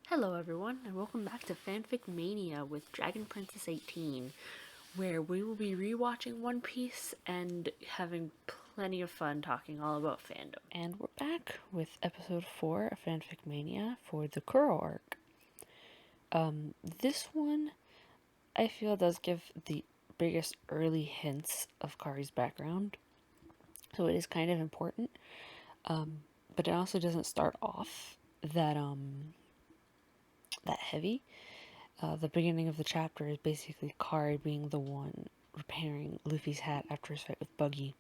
Hello everyone, and welcome back to Fanfic Mania with Dragon Princess 18, where we will be rewatching One Piece and having plenty of fun talking all about fandom. And we're back with episode 4 of Fanfic Mania for the Kuro arc. This one, I feel, does give the biggest early hints of Kari's background, so it is kind of important, but it also doesn't start off that heavy. The beginning of the chapter is basically Kari being the one repairing Luffy's hat after his fight with Buggy.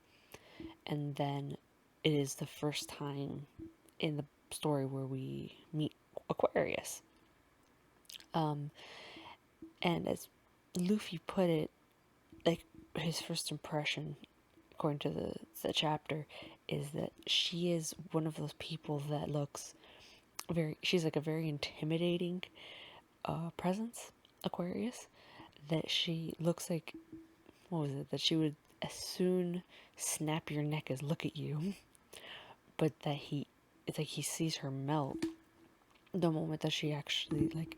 And then it is the first time in the story where we meet Aquarius. And as Luffy put it, like, his first impression, according to the chapter, is that she is one of those people that looks she's like a very intimidating presence, Aquarius, that she looks like, what was it, that she would as soon snap your neck as look at you, but that it's like he sees her melt the moment that she actually, like,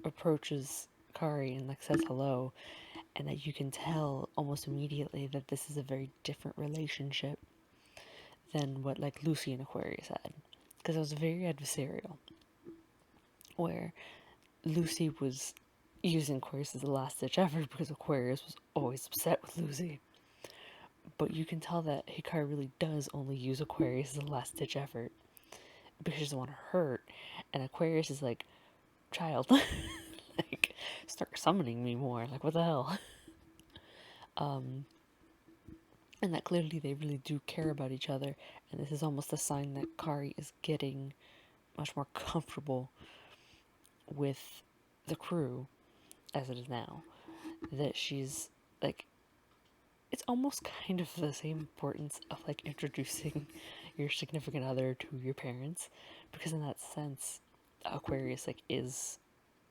approaches Kari and, like, says hello, and that you can tell almost immediately that this is a very different relationship than what, like, Lucy and Aquarius had, because it was very adversarial, where Lucy was using Aquarius as a last-ditch effort because Aquarius was always upset with Lucy. But you can tell that Hikari really does only use Aquarius as a last-ditch effort because she doesn't want to hurt. And Aquarius is like, child, like, start summoning me more. Like, what the hell? And that clearly they really do care about each other. And this is almost a sign that Kari is getting much more comfortable with the crew as it is now. That she's, like, it's almost kind of the same importance of, like, introducing your significant other to your parents, because in that sense, Aquarius, like, is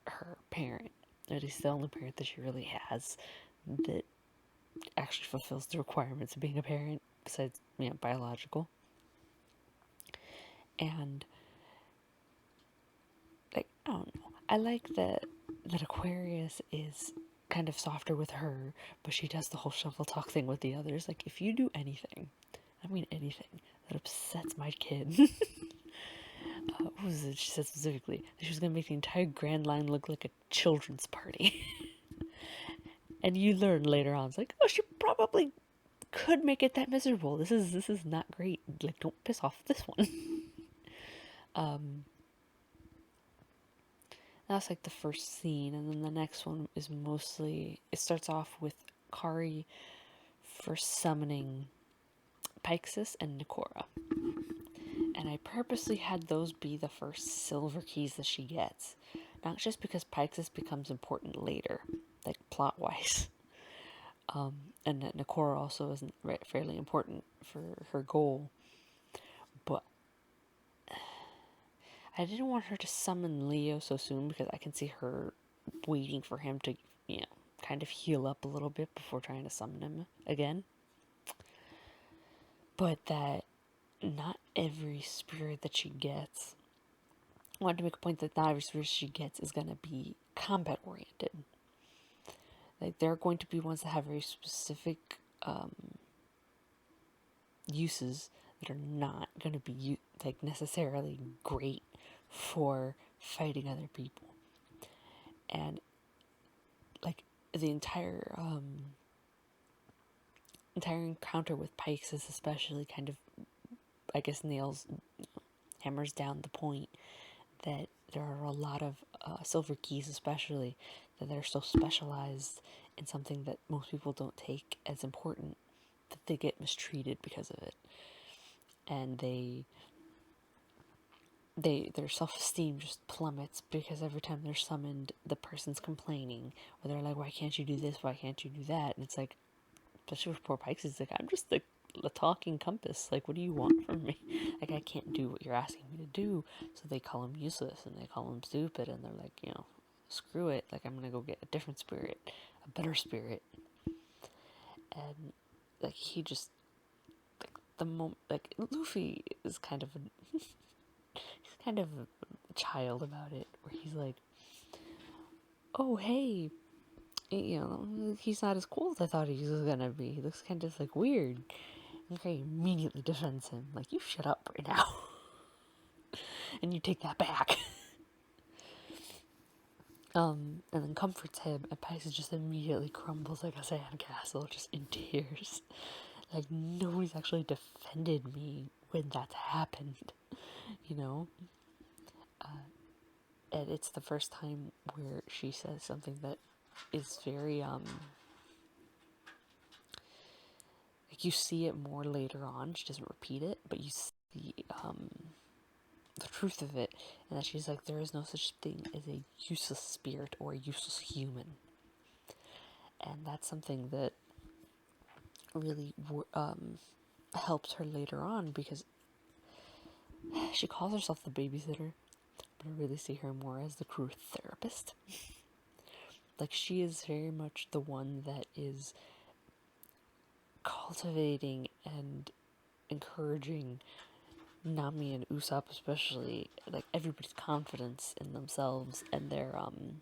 her parent. It is the only parent that she really has that actually fulfills the requirements of being a parent, besides, biological. And, like, I don't know. I like that Aquarius is kind of softer with her, but she does the whole shovel talk thing with the others. Like, if you do anything, I mean anything, that upsets my kid. What was it she said specifically? That she was going to make the entire Grand Line look like a children's party. And you learn later on, it's like, oh, she probably could make it that miserable. This is not great. Like, don't piss off this one. That's like the first scene, and then the next one is mostly, it starts off with Kari first summoning Pyxis and Nikora. And I purposely had those be the first silver keys that she gets. Not just because Pyxis becomes important later, like, plot-wise. And that Nikora also isn't fairly important for her goal. But I didn't want her to summon Leo so soon, because I can see her waiting for him to, kind of heal up a little bit before trying to summon him again. But that not every spirit that she gets, I wanted to make a point that not every spirit she gets is going to be combat oriented. Like, there are going to be ones that have very specific uses that are not going to be, like, necessarily great for fighting other people. And, like, the entire encounter with Pikes is especially kind of, I guess, hammers down the point that there are a lot of silver keys, especially, that are so specialized in something that most people don't take as important, that they get mistreated because of it. And their self-esteem just plummets, because every time they're summoned, the person's complaining, or they're like, why can't you do this, why can't you do that? And it's like, especially with poor Pikes, it's like, I'm just the talking compass. Like, what do you want from me? Like, I can't do what you're asking me to do. So they call him useless, and they call him stupid, and they're like, screw it. Like, I'm gonna go get a different spirit, a better spirit. And, like, he just, like, the moment, like, Luffy is kind of child about it, where he's like, oh, hey, he's not as cool as I thought he was gonna be. He looks kind of, like, weird. Okay, immediately defends him. Like, you shut up right now. And you take that back. And then comforts him, and Pisces just immediately crumbles like a sandcastle, just in tears. Like, nobody's actually defended me when that's happened, you know? And it's the first time where she says something that is very, like, you see it more later on. She doesn't repeat it, but you see, the truth of it, and that she's like, there is no such thing as a useless spirit or a useless human. And that's something that really helps her later on, because she calls herself the babysitter, but I really see her more as the crew therapist. Like, she is very much the one that is cultivating and encouraging Nami and Usopp, especially, like, everybody's confidence in themselves and their and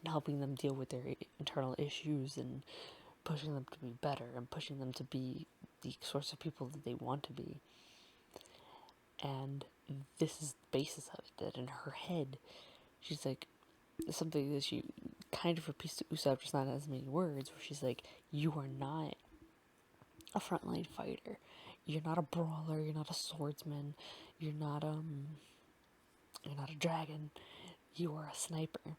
helping them deal with their internal issues, and pushing them to be better, and pushing them to be the sorts of people that they want to be. And this is the basis of it, that in her head, she's like, something that she kind of repeats to Usopp, just not as many words, where she's like, you are not a frontline fighter. You're not a brawler, you're not a swordsman, you're not a dragon. You are a sniper.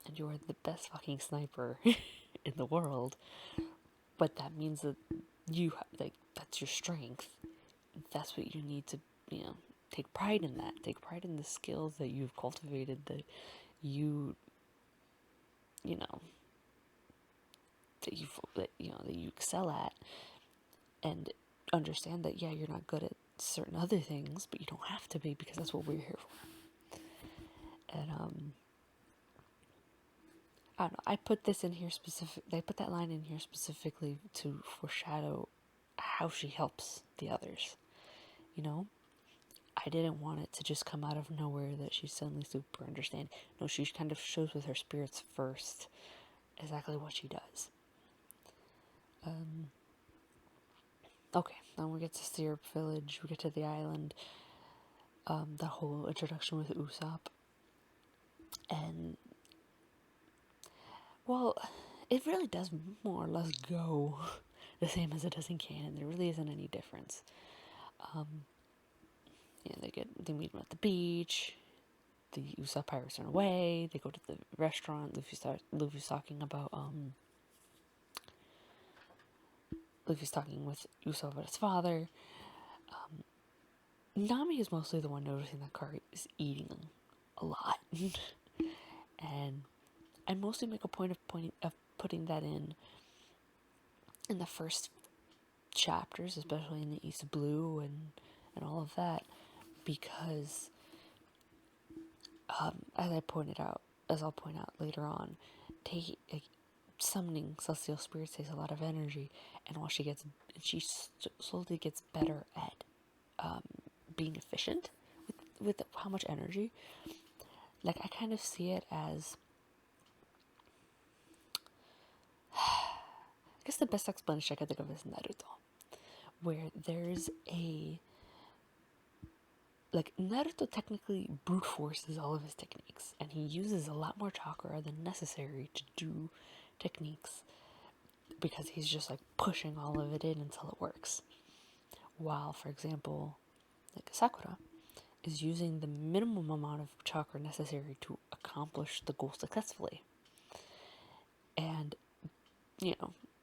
And you are the best fucking sniper in the world. But that means that that's your strength. That's what you need to, take pride in that. Take pride in the skills that you've cultivated, that you you excel at, and understand that, yeah, you're not good at certain other things, but you don't have to be, because that's what we're here for. And I don't know, I put that line in here specifically to foreshadow how she helps the others. I didn't want it to just come out of nowhere that she's suddenly super understanding. No, she kind of shows with her spirits first exactly what she does. Okay, then we get to Syrup Village, we get to the island, the whole introduction with Usopp. And, well, it really does more or less go the same as it does in canon. There really isn't any difference. They meet him at the beach. The Usopp pirates run away. They go to the restaurant. Luffy's talking with Usopp about his father. Nami is mostly the one noticing that Kari is eating a lot. And I mostly make a point of putting that in the first chapters, especially in the East Blue and all of that, because as I'll point out later on, summoning celestial spirits takes a lot of energy, and while she slowly gets better at being efficient with how much energy, like, I kind of see it as, I guess the best explanation I could think of is Naruto, where there's Naruto technically brute forces all of his techniques, and he uses a lot more chakra than necessary to do techniques, because he's just, like, pushing all of it in until it works. While, for example, like, Sakura is using the minimum amount of chakra necessary to accomplish the goal successfully. And,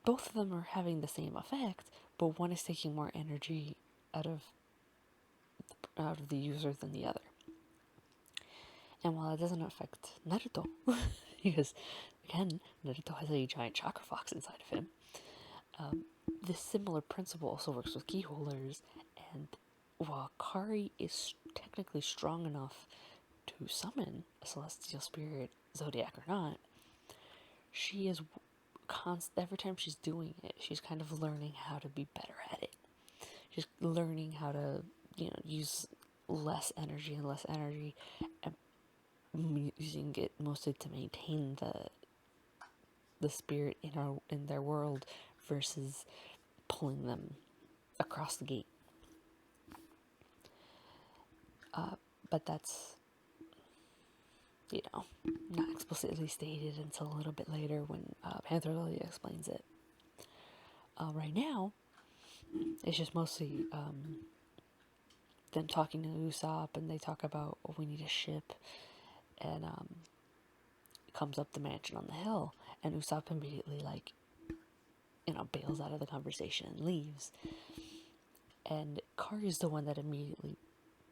both of them are having the same effect, but one is taking more energy out of the user than the other. And while it doesn't affect Naruto, because, again, Naruto has a giant chakra fox inside of him, this similar principle also works with key holders. And while Kari is technically strong enough to summon a celestial spirit, zodiac or not, she is every time she's doing it, she's kind of learning how to be better at it. She's learning how to, use less energy, and using it mostly to maintain the spirit in their world versus pulling them across the gate. But that's, not explicitly stated until a little bit later when Panther Lily explains it. Right now, it's just mostly them talking to Usopp, and they talk about, we need a ship, and comes up the mansion on the hill, and Usopp immediately, bails out of the conversation and leaves. And Kari's the one that immediately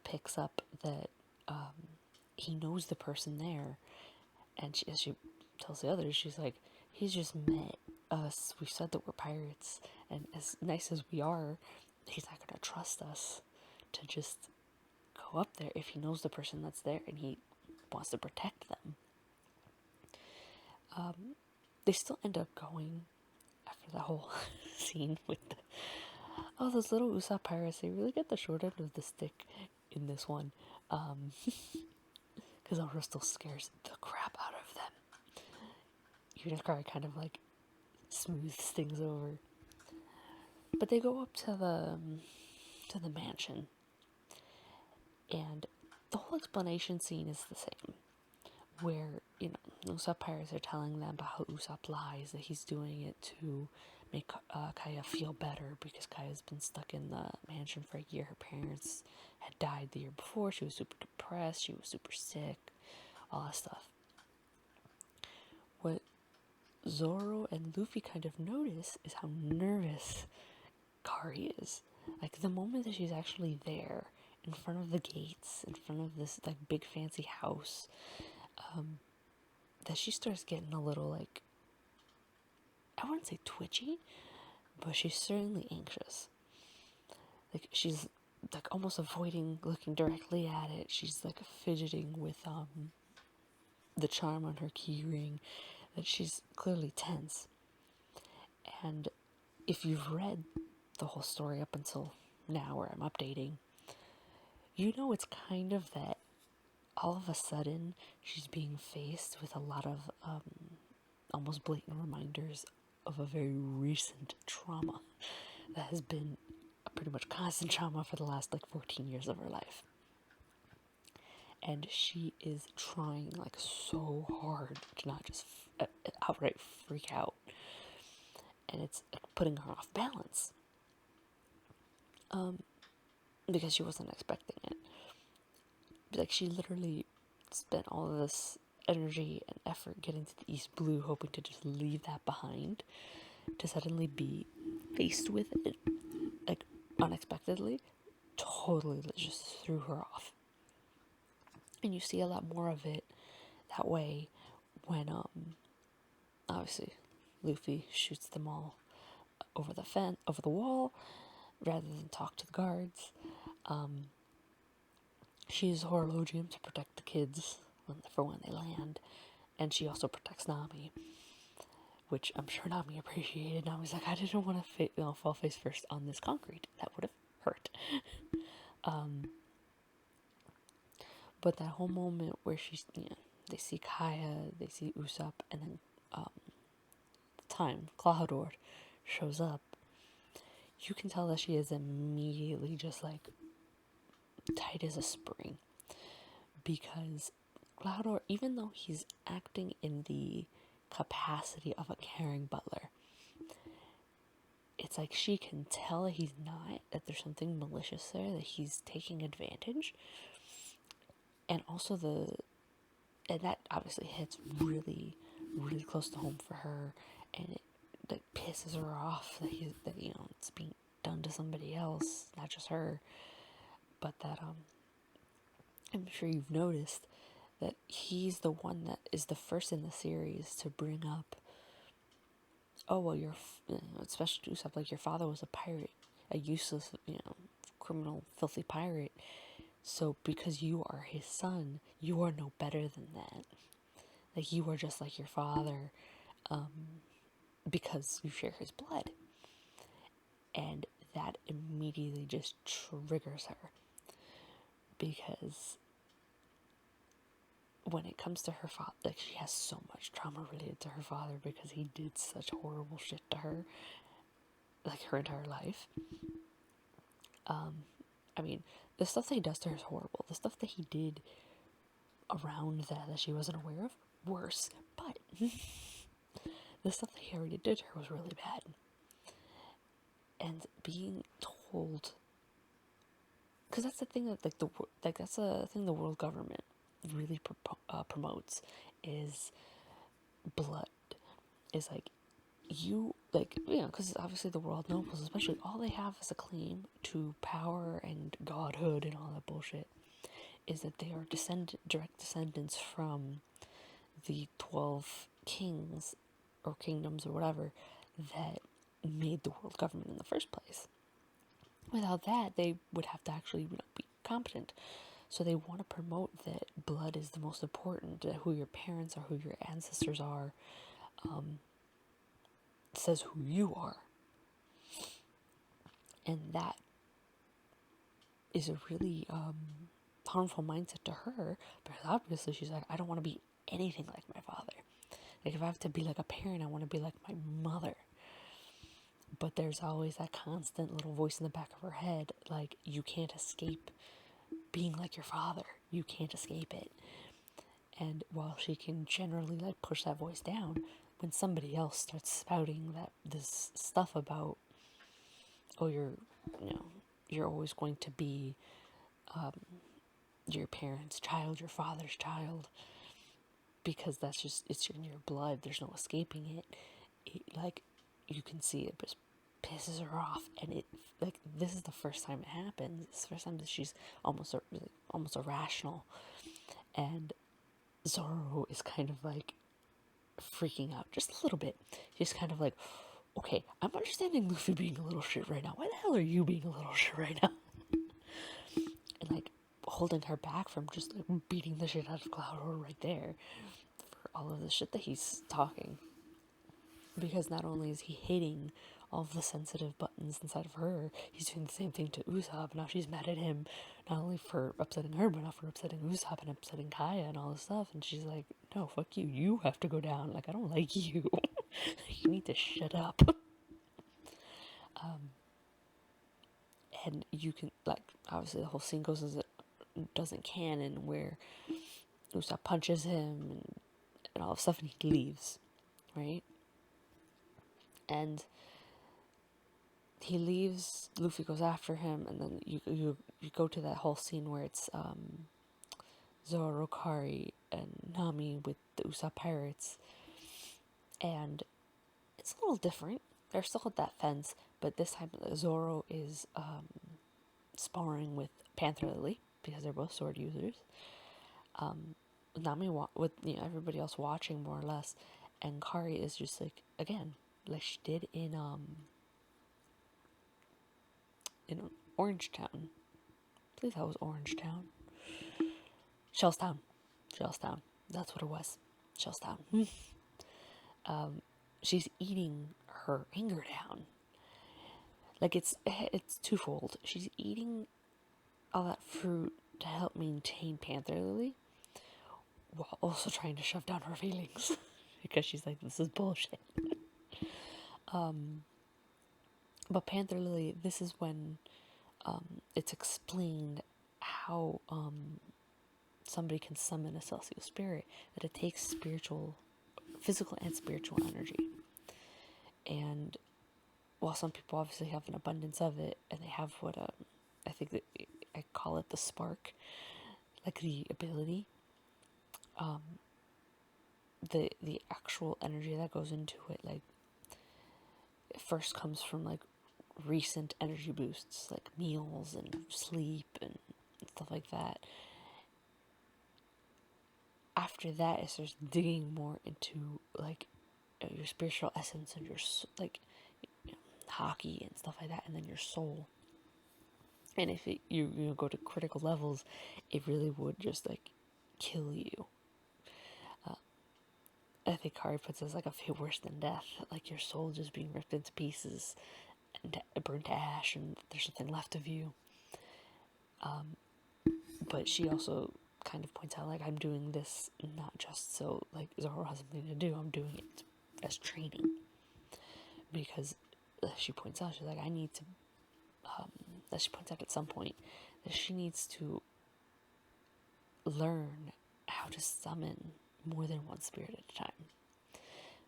picks up that he knows the person there, and she tells the others, she's like, he's just met us. We've said that we're pirates, and as nice as we are, he's not going to trust us to just go up there if he knows the person that's there and he wants to protect them. They still end up going after the whole scene with those little Usopp pirates. They really get the short end of the stick in this one, because Zoro still scares the crap out of them. Unikari kind of smooths things over. But they go up to the mansion, and the whole explanation scene is the same, where Usopp pirates are telling them about how Usopp lies, that he's doing it to make Kaya feel better, because Kaya's been stuck in the mansion for a year. Her parents had died the year before. She was super depressed. She was super sick. All that stuff. What Zoro and Luffy kind of notice is how nervous Kari is. The moment that she's actually there, in front of the gates, in front of this big fancy house, that she starts getting a little I wouldn't say twitchy, but she's certainly anxious. She's almost avoiding looking directly at it. She's fidgeting with the charm on her key ring, that she's clearly tense. And if you've read the whole story up until now, where I'm updating, it's kind of that all of a sudden she's being faced with a lot of almost blatant reminders of a very recent trauma that has been a pretty much constant trauma for the last 14 years of her life. And she is trying so hard to not just outright freak out, and it's putting her off balance, because she wasn't expecting it. She literally spent all of this energy and effort getting to the East Blue, hoping to just leave that behind, to suddenly be faced with it unexpectedly, totally just threw her off. And you see a lot more of it that way when obviously Luffy shoots them all over the wall, rather than talk to the guards. She uses Horologium to protect the kids for when they land, and she also protects Nami, which I'm sure Nami appreciated. Nami's I didn't want to fall face first on this concrete. That would have hurt. But that whole moment where she's, they see Kaya, they see Usopp, and then Cloudord shows up, you can tell that she is immediately just tight as a spring. Because Cloudord, even though he's acting in the capacity of a caring butler, it's she can tell that he's not, that there's something malicious there, that he's taking advantage. And also and that obviously hits really, really close to home for her, and it pisses her off that it's being done to somebody else, not just her. But that I'm sure you've noticed that he's the one that is the first in the series to bring up, especially Usopp, your father was a pirate, a useless, criminal, filthy pirate. So because you are his son, you are no better than that. You are just like your father, because you share his blood. And that immediately just triggers her, because when it comes to her father, like, she has so much trauma related to her father because he did such horrible shit to her, like, her entire life. I mean, the stuff that he does to her is horrible. The stuff that he did around that she wasn't aware of, worse. But the stuff that he already did to her was really bad. And being told, because that's the thing that that's the thing the world government really promotes, is blood. Is like, you, like, because obviously the world nobles, especially, all they have as a claim to power and godhood and all that bullshit is that they are direct descendants from the 12 kings or kingdoms or whatever that made the world government in the first place. Without that, they would have to actually be competent. So they want to promote that blood is the most important, that who your parents are, who your ancestors are, says who you are. And that is a really harmful mindset to her, because obviously she's like, I don't want to be anything like my father. Like, if I have to be like a parent, I want to be like my mother. But there's always that constant little voice in the back of her head, like, you can't escape being like your father. You can't escape it. And while she can generally, like, push that voice down, when somebody else starts spouting this stuff about, oh, you're always going to be your parents' child, your father's child, because that's just, it's in your blood, there's no escaping it, like, you can see it just pisses her off. And it, like, this is the first time it happens. It's the first time that she's almost irrational, and Zoro is kind of like freaking out just a little bit. He's kind of like, okay, I'm understanding Luffy being a little shit right now. Why the hell are you being a little shit right now? And, like, holding her back from just, like, beating the shit out of Cloudor right there for all of the shit that he's talking. Because not only is he hitting all of the sensitive buttons inside of her, he's doing the same thing to Usopp. Now she's mad at him, not only for upsetting her, but not for upsetting Usopp and upsetting Kaya and all this stuff. And she's like, no, fuck you. You have to go down. Like, I don't like you. You need to shut up. And you can, like, obviously the whole scene goes as it doesn't canon, where Usopp punches him and all this stuff, and he leaves, right? And he leaves, Luffy goes after him, and then you go to that whole scene where it's Zoro, Kari, and Nami with the Usopp pirates, and it's a little different. They're still at that fence, but this time Zoro is sparring with Panther Lily, because they're both sword users. Nami with everybody else watching, more or less, and Kari is just like, again, like she did in Orangetown. I believe that was Orangetown. Shellstown. That's what it was. Shellstown. She's eating her anger down. Like, it's twofold. She's eating all that fruit to help maintain Panther Lily, while also trying to shove down her feelings. Because she's like, this is bullshit. But Panther Lily, this is when it's explained how somebody can summon a celestial spirit, that it takes physical and spiritual energy. And while some people obviously have an abundance of it, and they have what I think that I call it the spark, like the ability, the actual energy that goes into it, like, it first comes from, like, recent energy boosts, like meals and sleep and stuff like that. After that, it starts digging more into, like, your spiritual essence and your, like, hockey and stuff like that, and then your soul. And if you go to critical levels, it really would just, like, kill you. I think Kari puts it as, like, a fate worse than death, like your soul just being ripped into pieces and burned to ash, and there's nothing left of you. But she also kind of points out, like, I'm doing this not just so, like, Zoro has something to do, I'm doing it as training. Because she points out, she's like, I need to, that she points out at some point, that she needs to learn how to summon more than one spirit at a time.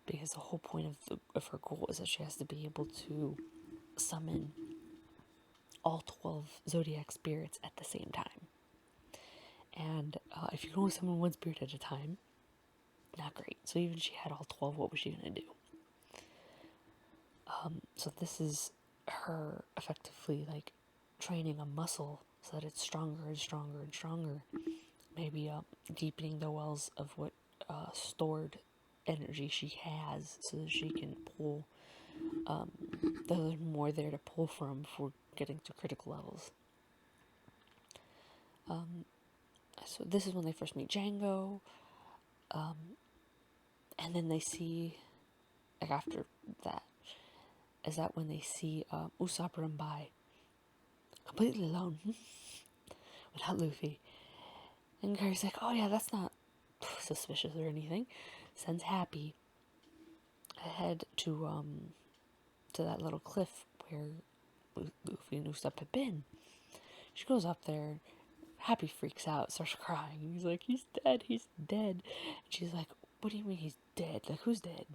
Because the whole point of her goal is that she has to be able to summon all 12 zodiac spirits at the same time. And if you can only summon one spirit at a time, not great. So even if she had all 12, what was she going to do? So this is her effectively, like, training a muscle so that it's stronger and stronger and stronger. Maybe deepening the wells of what stored energy she has so that she can pull, there's more there to pull from for getting to critical levels. So this is when they first meet Django, and then they see, like, after that, is that when they see Usopp run by, completely alone, without Luffy. And Gary's like, oh yeah, that's not suspicious or anything. Sends Happy ahead to that little cliff where Luffy and Usopp had been. She goes up there. Happy freaks out, starts crying. He's like, he's dead, he's dead. And she's like, what do you mean he's dead? Like, who's dead?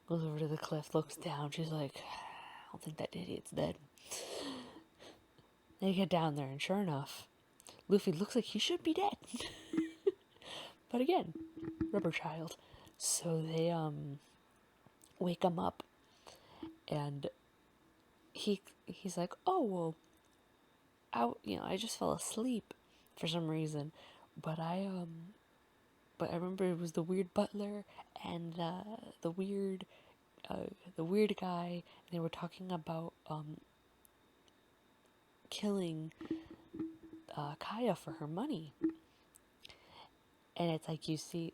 Goes over to the cliff, looks down. She's like, I don't think that idiot's dead. They get down there, and sure enough, Luffy looks like he should be dead. But again, rubber child. So they wake him up, and he's like, oh well, I just fell asleep for some reason, but I remember it was the weird butler and the weird guy, and they were talking about killing Kaya for her money. And it's like you see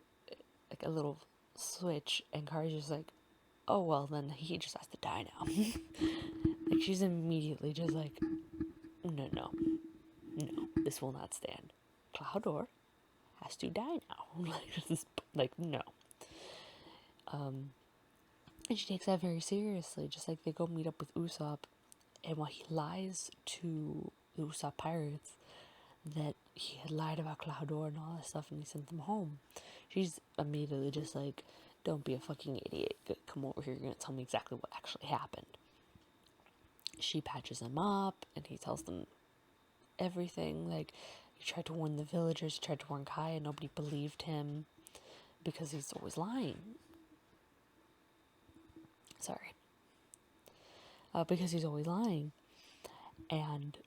like a little switch, and Kari's just like, oh well, then he just has to die now. Like, she's immediately just like, no, this will not stand. Cloudor has to die now. Like, no. And she takes that very seriously. Just like they go meet up with Usopp, and while he lies to the Usopp pirates that he had lied about Cloudor and all that stuff, and he sent them home, she's immediately just like, don't be a fucking idiot. Come over here, you're gonna tell me exactly what actually happened. She patches him up, and he tells them everything. Like, he tried to warn the villagers, he tried to warn Kaya, nobody believed him because he's always lying. Sorry. Because he's always lying. And,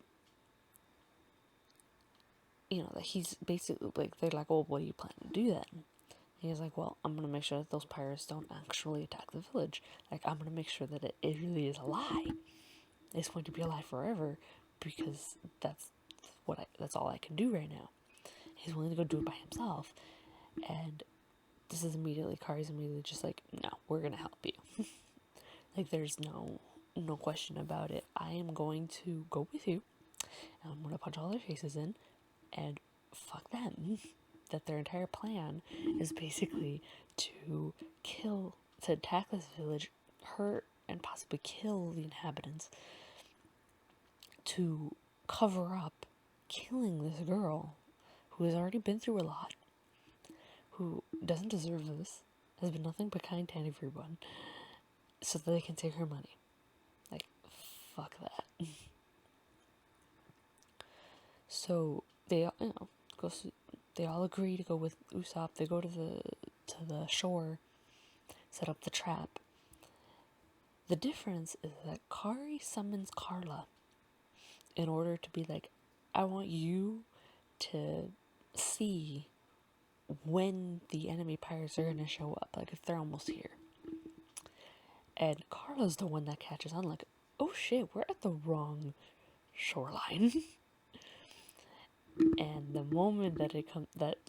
that he's basically, like, they're like, oh, what do you plan to do then? He's like, well, I'm going to make sure that those pirates don't actually attack the village. Like, I'm going to make sure that it really is a lie. It's going to be a lie forever, because that's all I can do right now. He's willing to go do it by himself. And this is Kari's immediately just like, no, we're going to help you. Like, there's no question about it. I am going to go with you, and I'm going to punch all their faces in, and fuck them. That their entire plan is basically to attack this village, hurt, and possibly kill the inhabitants, to cover up killing this girl who has already been through a lot, who doesn't deserve this, has been nothing but kind to everyone, so that they can take her money. Like, fuck that. So they all agree to go with Usopp. They go to the shore, set up the trap. The difference is that Kari summons Carla in order to be like, I want you to see when the enemy pirates are going to show up, like if they're almost here. And Carla's the one that catches on, like, oh shit, we're at the wrong shoreline. And the moment that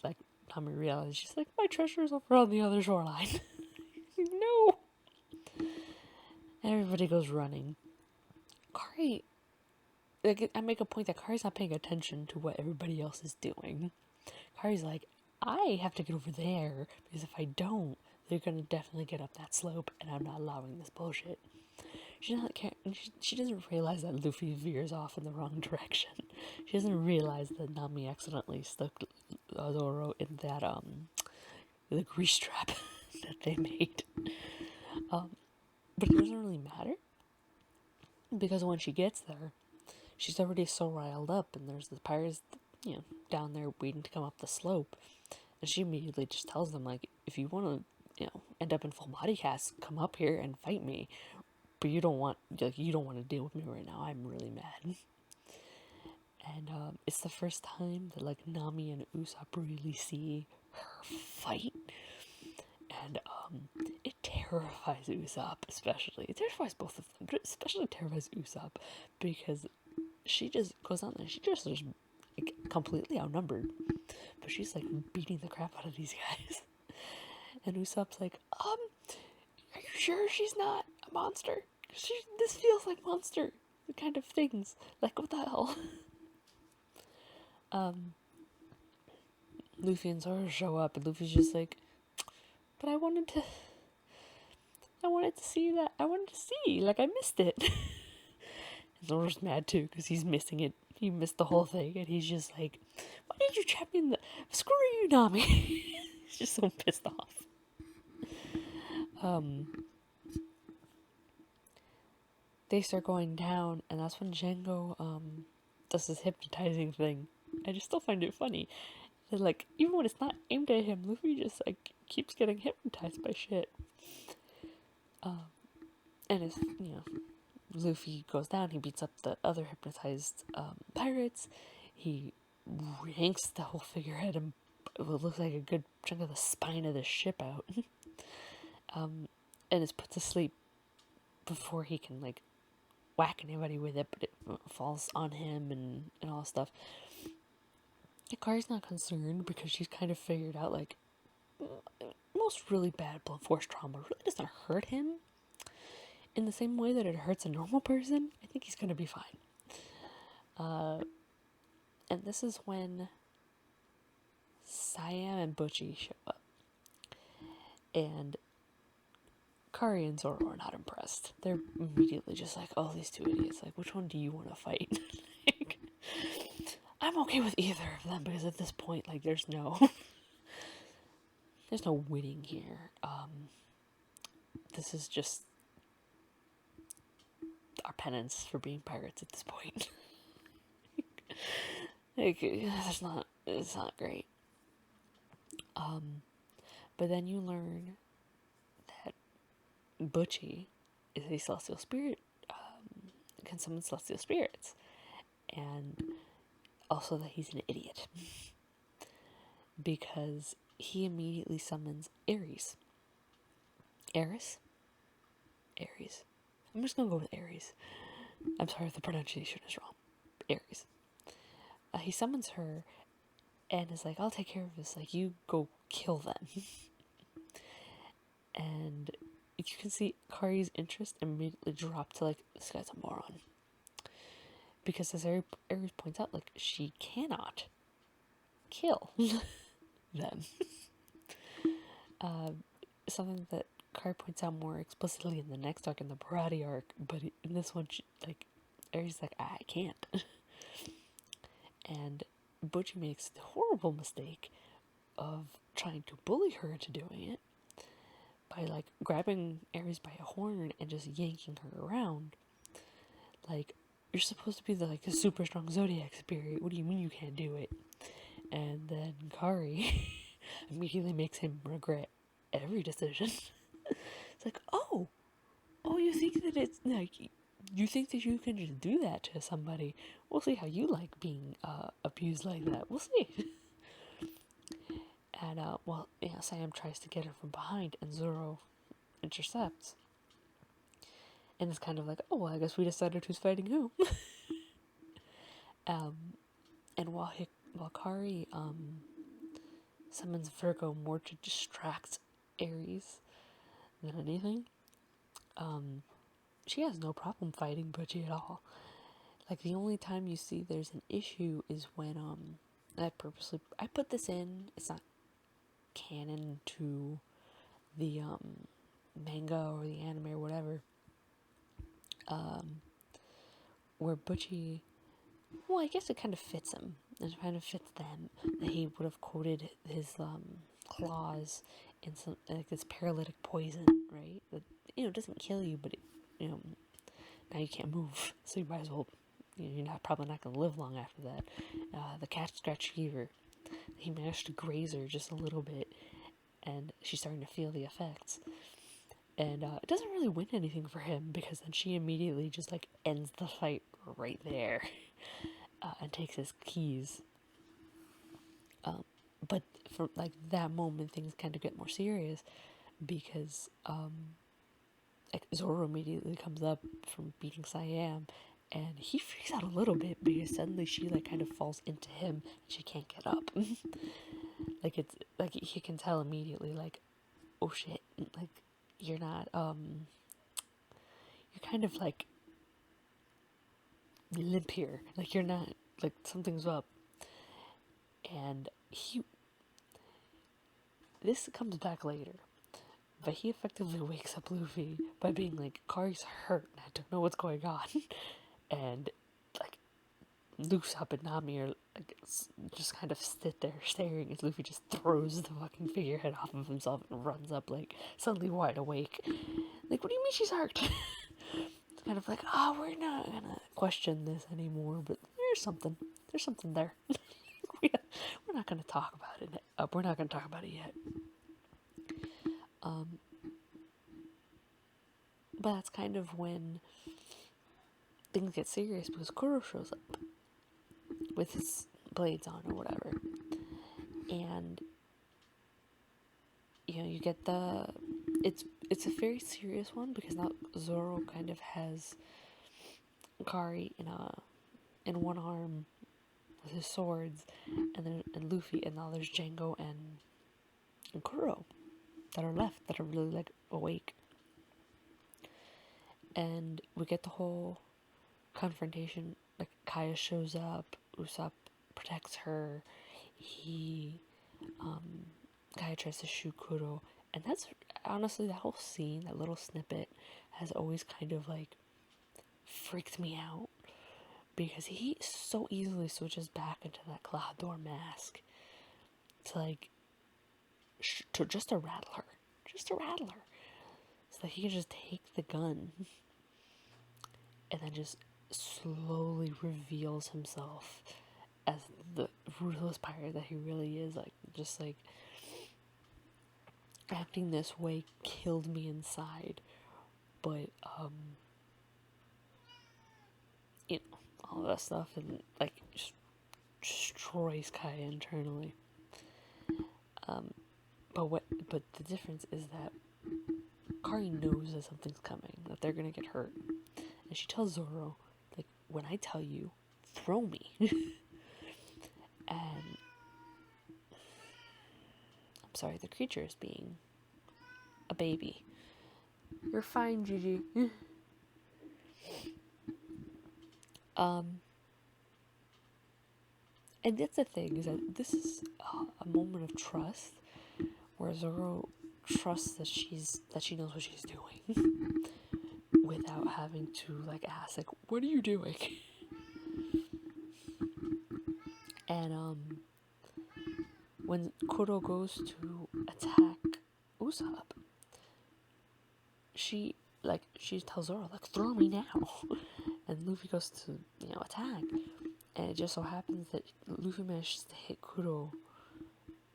Tommy realizes, she's like, my treasure's over on the other shoreline. No. Everybody goes running. Kari, like, I make a point that Kari's not paying attention to what everybody else is doing. Kari's like, I have to get over there, because if I don't, they're gonna definitely get up that slope, and I'm not allowing this bullshit. She doesn't realize that Luffy veers off in the wrong direction. She doesn't realize that Nami accidentally stuck Zoro in that the grease trap that they made. But it doesn't really matter, because when she gets there, she's already so riled up, and there's the pirates, down there waiting to come up the slope, and she immediately just tells them, like, if you want to, end up in full body cast, come up here and fight me, but you don't want to deal with me right now. I'm really mad. And it's the first time that like Nami and Usopp really see her fight, and it terrifies Usopp, especially. It terrifies both of them, but it especially terrifies Usopp, because she just goes on there. She just is like, completely outnumbered, but she's like beating the crap out of these guys. And Usopp's like, are you sure she's not a monster? This feels like monster kind of things. Like, what the hell? Luffy and Zoro show up, and Luffy's just like, but I wanted to see that. I wanted to see, like, I missed it. And Zoro's mad too, because he's missing it. He missed the whole thing, and he's just like, why did you trap me in the... Screw you, Nami. He's just so pissed off. They start going down, and that's when Django does this hypnotizing thing. I just still find it funny. And, like, even when it's not aimed at him, Luffy just like keeps getting hypnotized by shit. And it's, Luffy goes down. He beats up the other hypnotized pirates. He yanks the whole figurehead and what looks like a good chunk of the spine of the ship out. And is put to sleep before he can like whack anybody with it, but it falls on him and all that stuff. Hikari's not concerned because she's kind of figured out like most really bad blunt force trauma really doesn't hurt him in the same way that it hurts a normal person. I think he's gonna be fine. And this is when Siam and Butchie show up, and Kari and Zoro are not impressed. They're immediately just like, oh, these two idiots, like, which one do you want to fight? Like, I'm okay with either of them, because at this point, like, there's no winning here. This is just our penance for being pirates at this point. Like, it's not great. But then you learn that Butchie is a celestial spirit, can summon celestial spirits, and also that he's an idiot because he immediately summons Ares. Ares? Ares. I'm just gonna go with Ares. I'm sorry if the pronunciation is wrong. Ares. He summons her and is like, I'll take care of this. Like, you go kill them. And you can see Kari's interest immediately drop to, like, this guy's a moron. Because as Ares points out, like, she cannot kill them. Something that Kari points out more explicitly in the next arc, in the Barati arc, but in this one, Ares is like, I can't. And Butchie makes the horrible mistake of trying to bully her into doing it by, like, grabbing Ares by a horn and just yanking her around. Like, you're supposed to be the super strong Zodiac spirit. What do you mean you can't do it? And then Kari immediately makes him regret every decision. It's like, oh, you think that it's like, you think that you can just do that to somebody? We'll see how you like being abused like that. We'll see. And Sam tries to get her from behind, and Zoro intercepts. And it's kind of like, oh, well, I guess we decided who's fighting who. And while Kari summons Virgo more to distract Ares than anything, she has no problem fighting Butchie at all. Like, the only time you see there's an issue is when I put this in. It's not canon to the manga or the anime or whatever. Where Butchie, well, I guess it kind of fits him. It kind of fits them that he would have coated his claws in some like this paralytic poison, right? That doesn't kill you, but now you can't move, so you might as well. You're probably not going to live long after that. The cat scratch fever. He managed to graze her just a little bit, and she's starting to feel the effects. And it doesn't really win anything for him because then she immediately just like ends the fight right there and takes his keys. But for like that moment, things kind of get more serious because like Zoro immediately comes up from beating Siam, and he freaks out a little bit because suddenly she like kind of falls into him and she can't get up. Like it's like he can tell immediately like, oh shit, like you're not you're kind of like limp here, like you're not, like something's up. And this comes back later, but he effectively wakes up Luffy by being like, Kari's hurt and I don't know what's going on. And like Usopp and Nami are like just kind of sit there staring as Luffy just throws the fucking figurehead off of himself and runs up like suddenly wide awake. Like, what do you mean she's hurt? It's kind of like, oh, we're not gonna question this anymore, but there's something there. We're not gonna talk about it. We're not gonna talk about it yet. But that's kind of when things get serious because Kuro shows up with his blades on or whatever, and you get it's a very serious one because now Zoro kind of has Kari in one arm with his swords, and Luffy, and now there's Django and Kuro that are left that are really like awake, and we get the whole confrontation. Like Kaya shows up, Usopp protects her, Kaya tries to shoot Kuro, and that's honestly that whole scene, that little snippet, has always kind of like freaked me out because he so easily switches back into that Cloud Door mask to like to rattle her, so that he can just take the gun and then just slowly reveals himself as the ruthless pirate that he really is. Like, just like acting this way killed me inside, but all that stuff, and like just destroys Kaya internally. But the difference is that Kari knows that something's coming, that they're gonna get hurt, and she tells Zoro, like, when I tell you, throw me. And I'm sorry, the creature is being a baby. You're fine, Gigi. And that's the thing, is that this is a moment of trust where Zoro trusts that she knows what she's doing without having to like ask, like, what are you doing? And when Kuro goes to attack Usopp, she tells Zoro, like, throw me now. And Luffy goes to attack, and it just so happens that Luffy manages to hit Kuro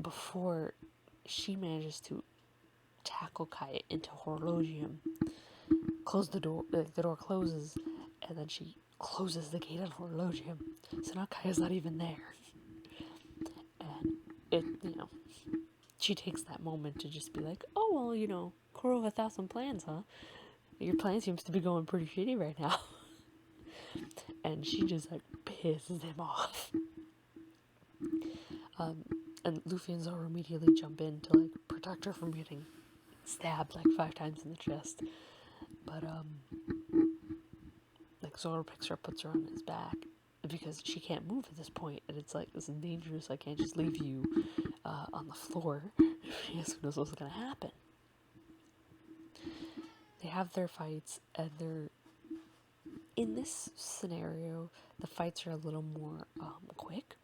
before she manages to tackle Kaya into Horologium, close the door. The door closes, and then she closes the gate on Horologium. So now Kaya's not even there, and it she takes that moment to just be like, oh well, Kuro of 1,000 plans, huh? Your plan seems to be going pretty shitty right now. And she just like pisses him off. And Luffy and Zoro immediately jump in to like protect her from getting stabbed like 5 times in the chest. But like Zoro picks her up, puts her on his back, because she can't move at this point, and it's like, this is dangerous. I can't just leave you on the floor. She knows what's gonna happen. They have their fights, and they're in this scenario. The fights are a little more quick,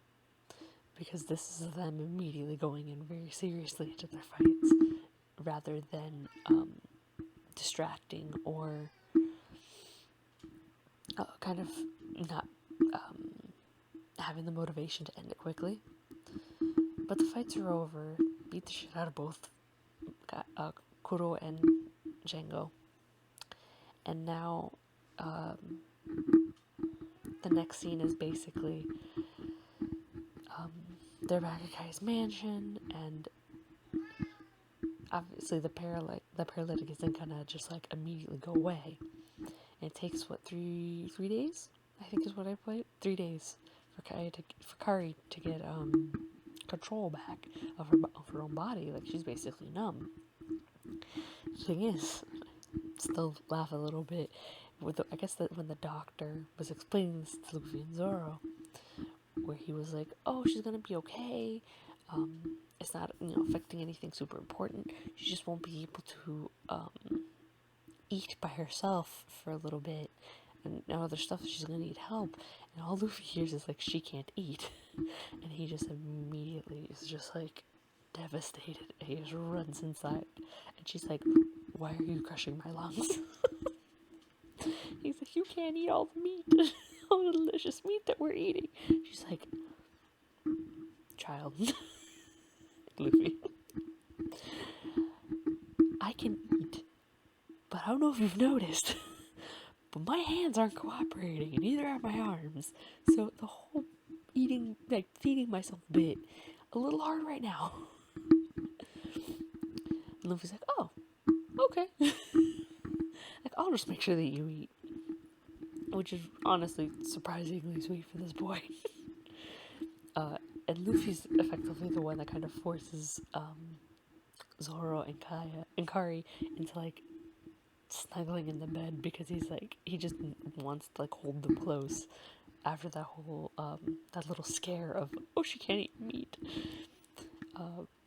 because this is them immediately going in very seriously into their fights, rather than distracting or kind of not having the motivation to end it quickly. But the fights are over. Beat the shit out of both Kuro and Django. And now the next scene is basically they're back at Kai's mansion, and obviously the paralytic isn't gonna just like immediately go away. And it takes what, three days? I think is what I played. 3 days for Kari to get control back of her own body. Like, she's basically numb. The thing is, still laugh a little bit with I guess that when the doctor was explaining this to Luffy and Zoro, where he was like, "Oh, she's gonna be okay. It's not, affecting anything super important. She just won't be able to eat by herself for a little bit, and other stuff. She's gonna need help." And all Luffy hears is like, "She can't eat," and he just immediately is just like devastated. And he just runs inside, and she's like, "Why are you crushing my lungs?" He's like, "You can't eat all the meat, all the delicious meat that we're eating." She's like, "Child," Luffy, "I can eat, but I don't know if you've noticed, but my hands aren't cooperating, and neither are my arms. So the whole eating, like feeding myself bit, a little hard right now." And Luffy's like, "Oh, okay." Like, "I'll just make sure that you eat." Which is honestly surprisingly sweet for this boy. And Luffy's effectively the one that kind of forces Zoro and Kari into like snuggling in the bed, because he just wants to like hold them close after that whole that little scare of, "Oh, she can't eat meat,"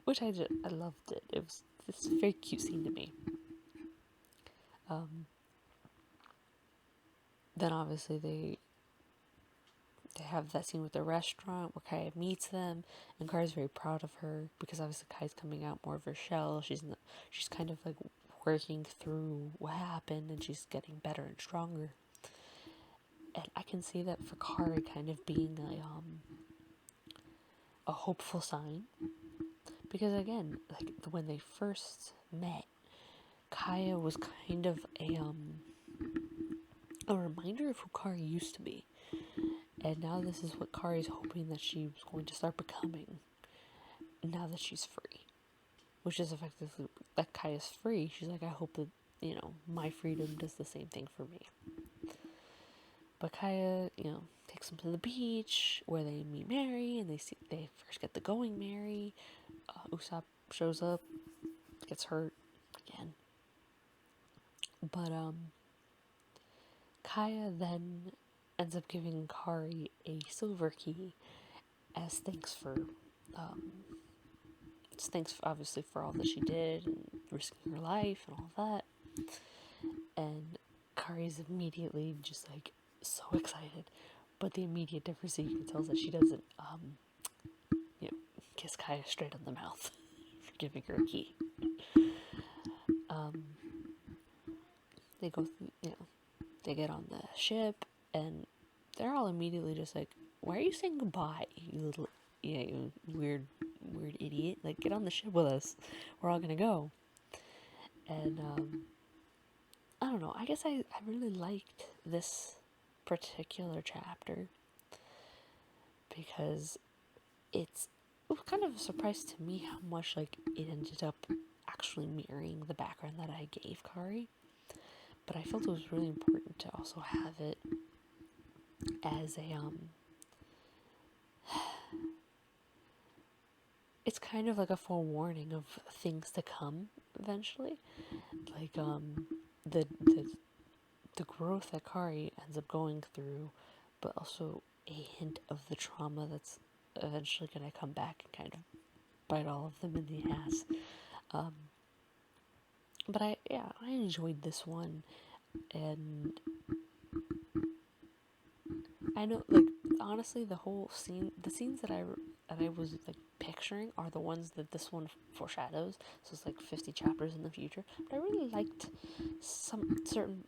which I loved it. It's a very cute scene to me. Then obviously they have that scene with the restaurant where Kaya meets them, and Kai's very proud of her, because obviously Kai's coming out more of her shell. She's kind of like working through what happened, and she's getting better and stronger. And I can see that for Kari kind of being a hopeful sign, because again, like when they first met, Kaya was kind of a reminder of who Kari used to be. And now this is what Kari's hoping that she's going to start becoming now that she's free. Which is effectively, that Kaya's free. She's like, "I hope that, my freedom does the same thing for me." But Kaya, takes them to the beach where they meet Mary, and they first get the going Mary. Usopp shows up, gets hurt again. But Kaya then ends up giving Kari a silver key as thanks for obviously for all that she did and risking her life and all that. And Kari's immediately just like so excited, but the immediate difference, you can tell, is that she doesn't kiss Kaya straight on the mouth for giving her a key. They go through, they get on the ship, and they're all immediately just like, "Why are you saying goodbye, you little, you weird idiot? Like, get on the ship with us. We're all gonna go." And I don't know. I guess I really liked this particular chapter, because it was kind of a surprise to me how much like it ended up actually mirroring the background that I gave Kari. But I felt it was really important to also have it as a it's kind of like a forewarning of things to come eventually. Like the growth that Kari ends up going through, but also a hint of the trauma that's eventually going to come back and kind of bite all of them in the ass. But I enjoyed this one, and I know, like, honestly, the scenes that I was like picturing are the ones that this one foreshadows. So it's like 50 chapters in the future. But I really liked some certain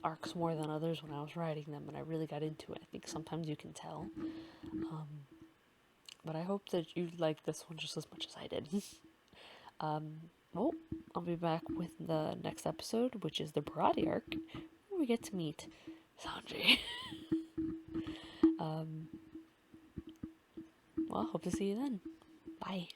arcs more than others when I was writing them, and I really got into it. I think sometimes you can tell. But I hope that you like this one just as much as I did. Well, I'll be back with the next episode, which is the Barati arc, where we get to meet Sanji. Well, hope to see you then. Bye.